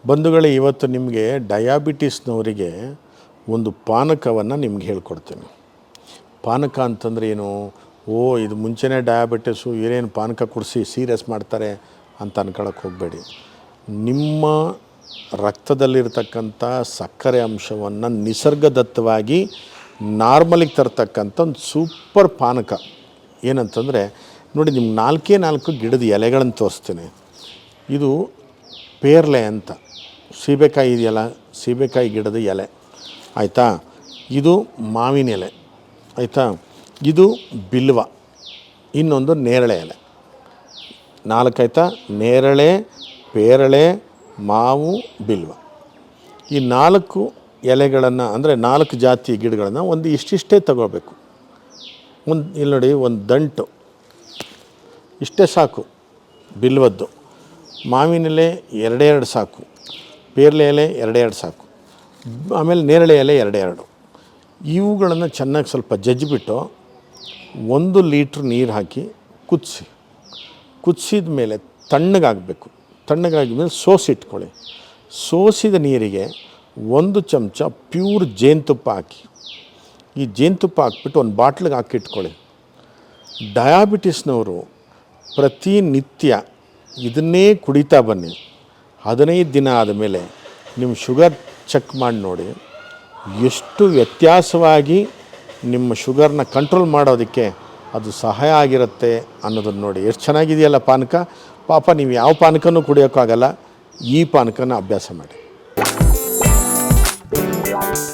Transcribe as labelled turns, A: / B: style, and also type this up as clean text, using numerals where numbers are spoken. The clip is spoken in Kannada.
A: ಬಂಧುಗಳೇ, ಇವತ್ತು ನಿಮಗೆ ಡಯಾಬಿಟಿಸ್ನವರಿಗೆ ಒಂದು ಪಾನಕವನ್ನು ನಿಮ್ಗೆ ಹೇಳ್ಕೊಡ್ತೀನಿ. ಪಾನಕ ಅಂತಂದರೆ ಏನು? ಇದು ಮುಂಚೆನೇ ಡಯಾಬಿಟಿಸು, ಏನೇನು ಪಾನಕ ಕುಡಿಸಿ ಸೀರಿಯಸ್ ಮಾಡ್ತಾರೆ ಅಂತ ಅನ್ಕೊಳ್ಳೋಕೆ ಹೋಗಬೇಡಿ. ನಿಮ್ಮ ರಕ್ತದಲ್ಲಿರ್ತಕ್ಕಂಥ ಸಕ್ಕರೆ ಅಂಶವನ್ನು ನಿಸರ್ಗದತ್ತವಾಗಿ ನಾರ್ಮಲಿಗೆ ತರ್ತಕ್ಕಂಥ ಒಂದು ಸೂಪರ್ ಪಾನಕ ಏನಂತಂದರೆ, ನೋಡಿ, ನಿಮ್ಮ 4 ಗಿಡದ ಎಲೆಗಳನ್ನು ತೋರಿಸ್ತೀನಿ. ಇದು ಪೇರ್ಲೆ ಅಂತ, ಸೀಬೆಕಾಯಿ ಇದೆಯಲ್ಲ, ಸೀಬೆಕಾಯಿ ಗಿಡದ ಎಲೆ, ಆಯಿತಾ? ಇದು ಮಾವಿನ ಎಲೆ, ಆಯಿತಾ? ಇದು ಬಿಲ್ವ, ಇನ್ನೊಂದು ನೇರಳೆ ಎಲೆ. 4 ಆಯಿತಾ? ನೇರಳೆ, ಪೇರಳೆ, ಮಾವು, ಬಿಲ್ವ. ಈ 4 ಎಲೆಗಳನ್ನು, ಅಂದರೆ 4 ಜಾತಿ ಗಿಡಗಳನ್ನು ಒಂದು ಇಷ್ಟಿಷ್ಟೇ ತಗೋಬೇಕು. ಇಲ್ಲಿ ನೋಡಿ, ಒಂದು ದಂಟು ಇಷ್ಟೇ ಸಾಕು ಬಿಲ್ವದ್ದು. ಮಾವಿನ ಎಲೆ 2 ಸಾಕು, ಪೇರ್ಲೆ ಎಲೆ 2 ಸಾಕು, ಆಮೇಲೆ ನೇರಳೆ ಎಲೆ 2. ಇವುಗಳನ್ನು ಚೆನ್ನಾಗಿ ಸ್ವಲ್ಪ ಜಜ್ಜಿಬಿಟ್ಟು 1 ಲೀಟ್ರ್ ನೀರು ಹಾಕಿ ಕುದಿಸಿದ ಮೇಲೆ ತಣ್ಣಗಾಗಬೇಕು. ತಣ್ಣಗಾಗಿದ್ಮೇಲೆ ಸೋಸಿಟ್ಕೊಳ್ಳಿ. ಸೋಸಿದ ನೀರಿಗೆ 1 ಚಮಚ ಪ್ಯೂರ್ ಜೇನುತುಪ್ಪ ಹಾಕಿ, ಈ ಜೇನುತುಪ್ಪ ಹಾಕ್ಬಿಟ್ಟು ಒಂದು ಬಾಟ್ಲಿಗೆ ಹಾಕಿಟ್ಕೊಳ್ಳಿ. ಡಯಾಬಿಟಿಸ್ನವರು ಪ್ರತಿನಿತ್ಯ ಇದನ್ನೇ ಕುಡಿತಾ ಬನ್ನಿ. 15 ದಿನ ಆದಮೇಲೆ ನಿಮ್ಮ ಶುಗರ್ ಚೆಕ್ ಮಾಡಿ ನೋಡಿ, ಎಷ್ಟು ವ್ಯತ್ಯಾಸವಾಗಿ ನಿಮ್ಮ ಶುಗರ್ನ ಕಂಟ್ರೋಲ್ ಮಾಡೋದಕ್ಕೆ ಅದು ಸಹಾಯ ಆಗಿರುತ್ತೆ ಅನ್ನೋದನ್ನು ನೋಡಿ. ಎಷ್ಟು ಚೆನ್ನಾಗಿದೆಯಲ್ಲ ಪಾನಕ. ಪಾಪ ನೀವು ಯಾವ ಪಾನಕನೂ ಕುಡಿಯೋಕ್ಕಾಗಲ್ಲ, ಈ ಪಾನಕನ ಅಭ್ಯಾಸ ಮಾಡಿ.